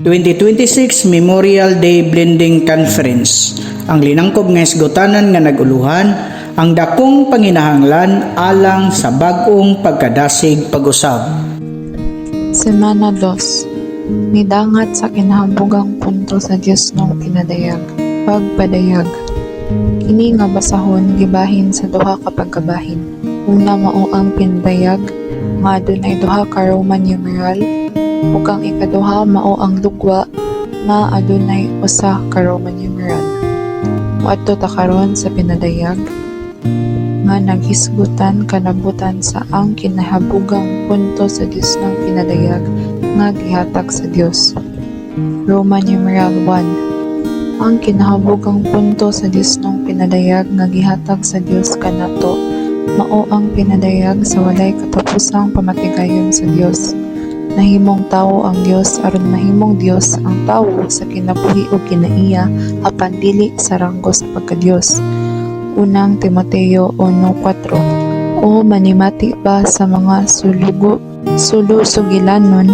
2026 Memorial Day Blending Conference. Ang linangkob nga isgutanan nga naguluhan ang dakong panginahanglan alang sa bag-ong pagkadasig pag-usab. Semana 2. Midangat sa kinahabugang punto sa Dios nung pinadayag. Pagpadayag. Kini nga basahon gibahin sa duha ka pagkabahin. Una mao ang pinadayag nga adunay duha ka Roman numeral ug ang ikaduha mao ang lugwa nga adunay usa ka Roman numeral. Moadto ta karon sa pinadayag nga naghisgutan kanabutan sa ang kinahabugang punto sa Dios ng pinadayag nga gihatag sa Dios. Roman numeral 1. Ang kinahabugang punto sa Dios ng pinadayag nga gihatag sa Dios kanato mao ang pinadayag sa walay katapusang pamatigayon sa Dios. Nahimong tawo ang Dios aron mahimong Dios ang tawo sa kinabuhi ug kinaiya apan dili sa ranggo sa pagka-Dios. Unang Timoteo 1:4. O manimati ba sa mga sulusugilanon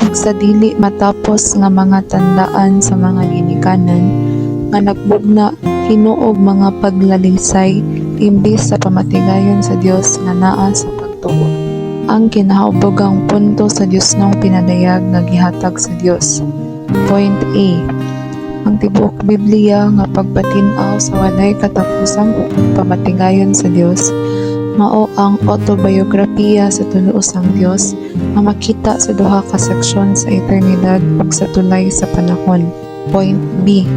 ug sa dili matapos nga mga tandaan sa mga ginikanan nga nagbugna hinuog mga paglalisay imbis sa pamatigayon sa Dios nga naa sa pagtuo. Ang kinahabogang punto sa Dios nung pinadayag nga gihatag sa Dios. Point A. Ang tibuok Biblia nga pagpatin-aw sa walay katapusang pamatigayon sa Dios mao ang autobiografiya sa tinuosang Dios nga makita sa duha ka seksyon sa eternidad ug sa tulay sa panahon. Point B.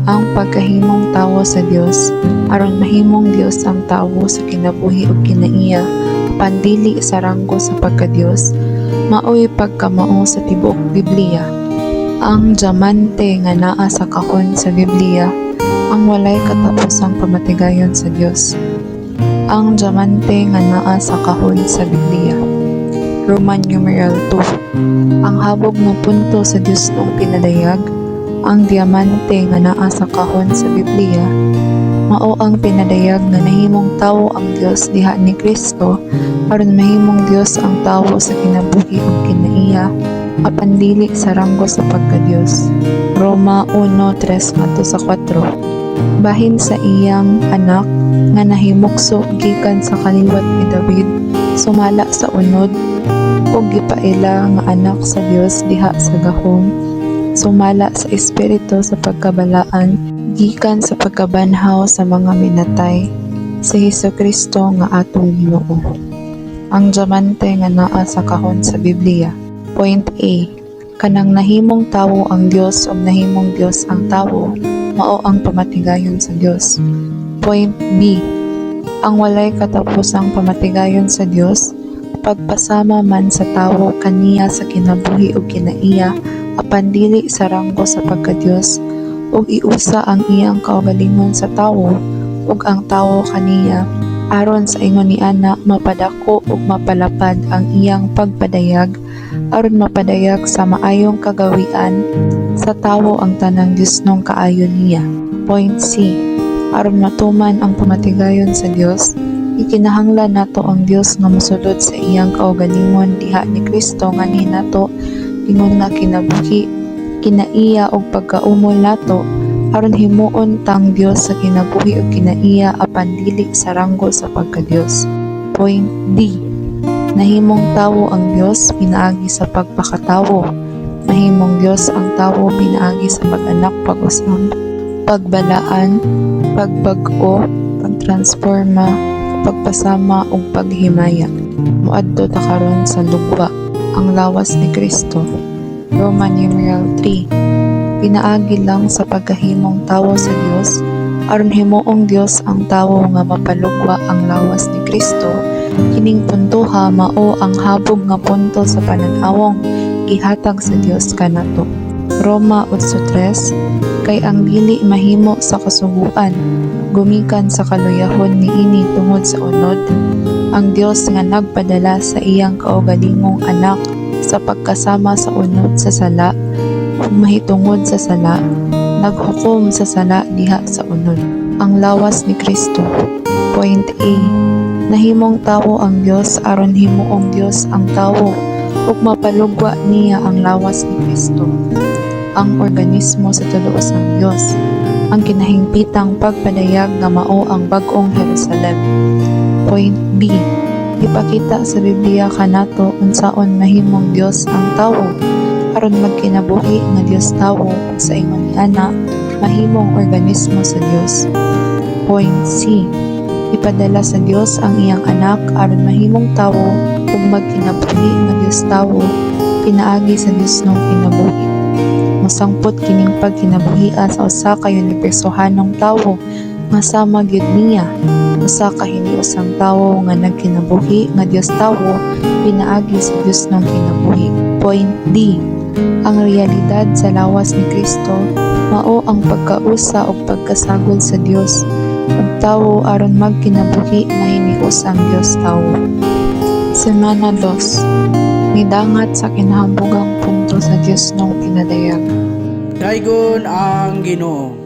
Ang pagkahimong tawo sa Dios aron mahimong Dios ang tawo sa kinabuhi ug kinaiya pandili sa ranggo sa pagka-Dios maoy pagkamao sa tibuok Biblia. Ang diamante nga naa sa kahon sa Biblia ang walay katapusang pamatigayon sa Dios. Ang diamante nga naa sa kahon sa Biblia. Roman numeral 2. Ang habog nga punto sa Dios nung pinadayag ang diamante nga naa sa kahon sa Biblia mao ang pinadayag nga nahimong tawo ang Dios diha ni Kristo aron mahimong Dios ang tawo sa kinabuhi ug kinaiya apan dili sa ranggo sa pagka-Dios. Roma 1:3-4. Bahin sa iyang anak nga nahimukso gikan sa kaliwat ni David sumala sa unod ug gipaila nga anak sa Dios diha sa gahom sumala sa espiritu sa pagkabalaan gikan sa pagkabanhaw sa mga minatay si Hesukristo nga atong Ginoo. Ang diamante nga naa sa kahon sa Biblia. Point A. Kanang nahimong tawo ang Dios ug nahimong Dios ang tawo mao ang pamatigayon sa Dios. Point B. Ang walay katapusang pamatigayon sa Dios pagpasama man sa tawo kaniya sa kinabuhi ug kinaiya apan dili sa ranggo sa pagka-Dios ug iusa ang iyang kaugalingon sa tawo ug ang tawo kaniya aron sa ingon ni ana mapadako ug mapalapad ang iyang pagpadayag aron mapadayag sa maayong kagawian sa tawo ang tanang Dios nung kaayon niya. Point C. Aron matuman ang pamatigayon sa Dios ikinahanglan nato ang Dios nga mosulod sa iyang kaugalingon diha ni Kristo nga nihinato ingon nga kinabuhi kinaiya og pagkaumol nato aron himuon tang Dios sa kinabuhi ug kinaiya apan dili sa ranggo sa pagka-Dios. Point D. Nahimong tawo ang Dios pinaagi sa pagpakatawo. Mahimong Dios ang tawo pinaagi sa pag-anak pag-usab, pagbalaan, pagbag-o, pagtransforma, pagpasama ug paghimaya. Moadto ta karon sa lugwa, ang lawas ni Kristo. Roman numeral 3. Pinaagi lang sa pagkahimong tawo sa Dios aron himuong Dios ang tawo nga mapalugwa ang lawas ni Kristo. Kining puntoha mao ang habog nga punto sa panan-awong gihatag sa Dios kanato. Roma 8:3. Kay ang dili mahimo sa kasuguan gumikan sa kaluyahon niini tungod sa unod ang Dios nga nagpadala sa iyang kaugalingong anak sa pagkasama sa unod sa sala ug mahitungod sa sala naghukom sa sala diha sa unod. Ang lawas ni Kristo. Point A. Nahimong tawo ang Dios aron himuong Dios ang tawo ug mapalugwa niya ang lawas ni Kristo. ang organismo sa tuloosang Dios. Ang kinahingpitang pagpadayag nga mao ang bag-ong Jerusalem. Point B. Ipakita sa Biblia kanato unsaon mahimong Dios ang tawo aron magkinabuhi nga Dios tawo ug sa ingon niana mahimong organismo sa Dios. Point C. Ipadala sa Dios ang iyang anak aron mahimong tawo ug magkinabuhi nga Dios tawo pinaagi sa Dios nung kinabuhi. Masangpot kining pagkinabuhia sa usa ka unibersohanong tawo nga sama gyud niya, usa ka hiniusang tawo nga nagkinabuhi nga Dios tawo pinaagi sa Dios nung kinabuhi. Point D. Ang realidad sa lawas ni Kristo mao ang pagkausa ug pagkasagol sa Dios ug tawo aron magkinabuhi nga hiniusang Dios tawo. Semana 2. Midangat sa kinahabogang punto sa Dios nung pinadayag. Daigon ang Ginoo.